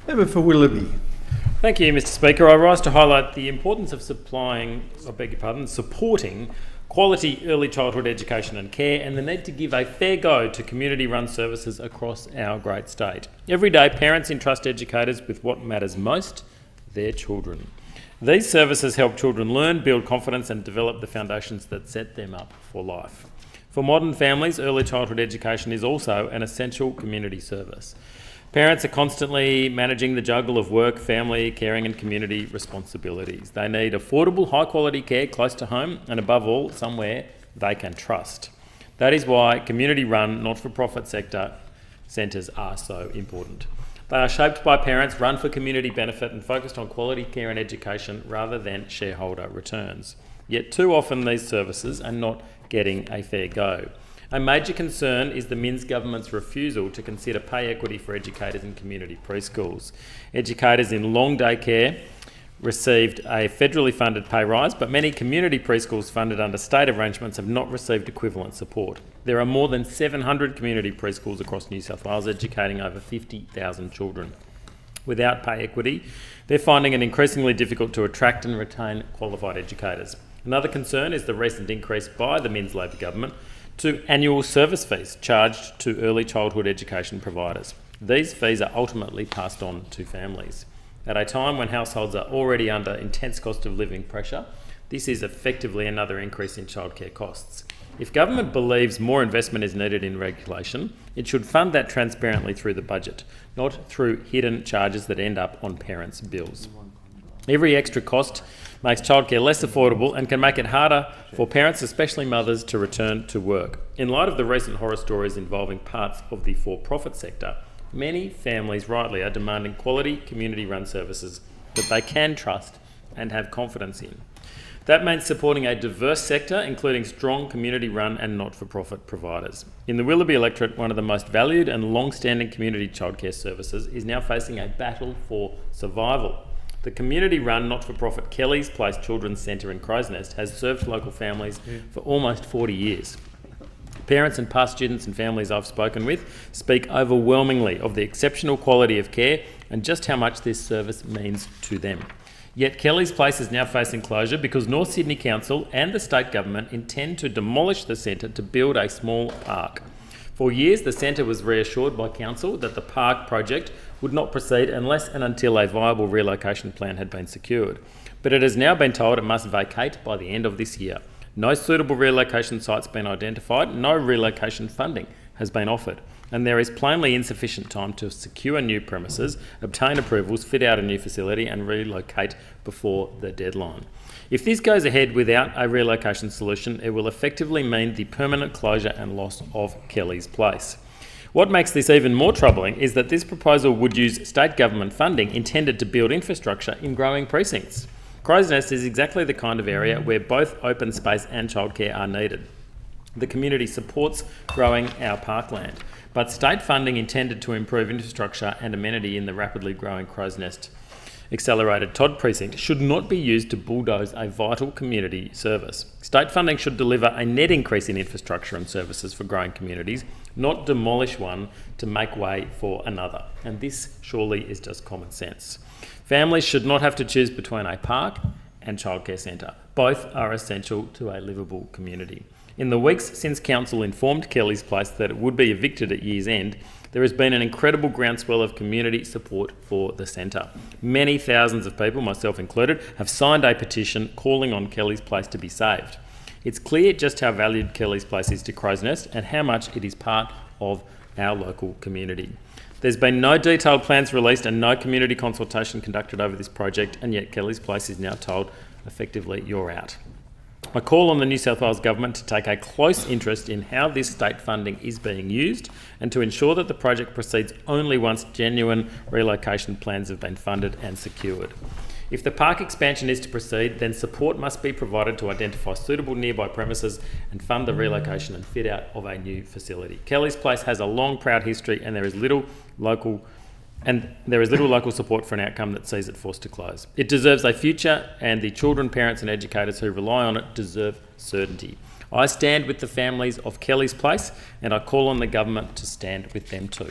Member for Willoughby. Thank you, Mr Speaker. I rise to highlight the importance of supporting quality early childhood education and care, and the need to give a fair go to community-run services across our great state. Every day, parents entrust educators with what matters most: their children. These services help children learn, build confidence and develop the foundations that set them up for life. For modern families, early childhood education is also an essential community service. Parents are constantly managing the juggle of work, family, caring and community responsibilities. They need affordable, high-quality care close to home and, above all, somewhere they can trust. That is why community-run, not-for-profit sector centres are so important. They are shaped by parents, run for community benefit and focused on quality care and education rather than shareholder returns. Yet too often these services are not getting a fair go. A major concern is the Minns government's refusal to consider pay equity for educators in community preschools. Educators in long day care received a federally funded pay rise, but many community preschools funded under state arrangements have not received equivalent support. There are more than 700 community preschools across New South Wales educating over 50,000 children. Without pay equity, they're finding it increasingly difficult to attract and retain qualified educators. Another concern is the recent increase by the Minns Labor government to annual service fees charged to early childhood education providers. These fees are ultimately passed on to families. At a time when households are already under intense cost of living pressure, this is effectively another increase in childcare costs. If government believes more investment is needed in regulation, it should fund that transparently through the budget, not through hidden charges that end up on parents' bills. Every extra cost makes childcare less affordable and can make it harder for parents, especially mothers, to return to work. In light of the recent horror stories involving parts of the for-profit sector, many families rightly are demanding quality community-run services that they can trust and have confidence in. That means supporting a diverse sector, including strong community-run and not-for-profit providers. In the Willoughby electorate, one of the most valued and long-standing community childcare services is now facing a battle for survival. The community-run, not-for-profit Kelly's Place Children's Centre in Crows Nest has served local families for almost 40 years. Parents and past students and families I've spoken with speak overwhelmingly of the exceptional quality of care and just how much this service means to them. Yet Kelly's Place is now facing closure because North Sydney Council and the state government intend to demolish the centre to build a small park. For years, the centre was reassured by council that the park project would not proceed unless and until a viable relocation plan had been secured. But it has now been told it must vacate by the end of this year. No suitable relocation sites have been identified, no relocation funding has been offered, and there is plainly insufficient time to secure new premises, obtain approvals, fit out a new facility and relocate before the deadline. If this goes ahead without a relocation solution, it will effectively mean the permanent closure and loss of Kelly's Place. What makes this even more troubling is that this proposal would use state government funding intended to build infrastructure in growing precincts. Crows Nest is exactly the kind of area where both open space and childcare are needed. The community supports growing our parkland, but state funding intended to improve infrastructure and amenity in the rapidly growing Crows Nest accelerated Todd precinct should not be used to bulldoze a vital community service. State funding should deliver a net increase in infrastructure and services for growing communities, not demolish one to make way for another. And this surely is just common sense. Families should not have to choose between a park and childcare centre. Both are essential to a livable community. In the weeks since Council informed Kelly's Place that it would be evicted at year's end, there has been an incredible groundswell of community support for the centre. Many thousands of people, myself included, have signed a petition calling on Kelly's Place to be saved. It's clear just how valued Kelly's Place is to Crows Nest and how much it is part of our local community. There's been no detailed plans released and no community consultation conducted over this project, and yet Kelly's Place is now told, effectively, you're out. I call on the New South Wales Government to take a close interest in how this state funding is being used and to ensure that the project proceeds only once genuine relocation plans have been funded and secured. If the park expansion is to proceed, then support must be provided to identify suitable nearby premises and fund the relocation and fit out of a new facility. Kelly's Place has a long, proud history and there is little local support for an outcome that sees it forced to close. It deserves a future, and the children, parents and educators who rely on it deserve certainty. I stand with the families of Kelly's Place and I call on the government to stand with them too.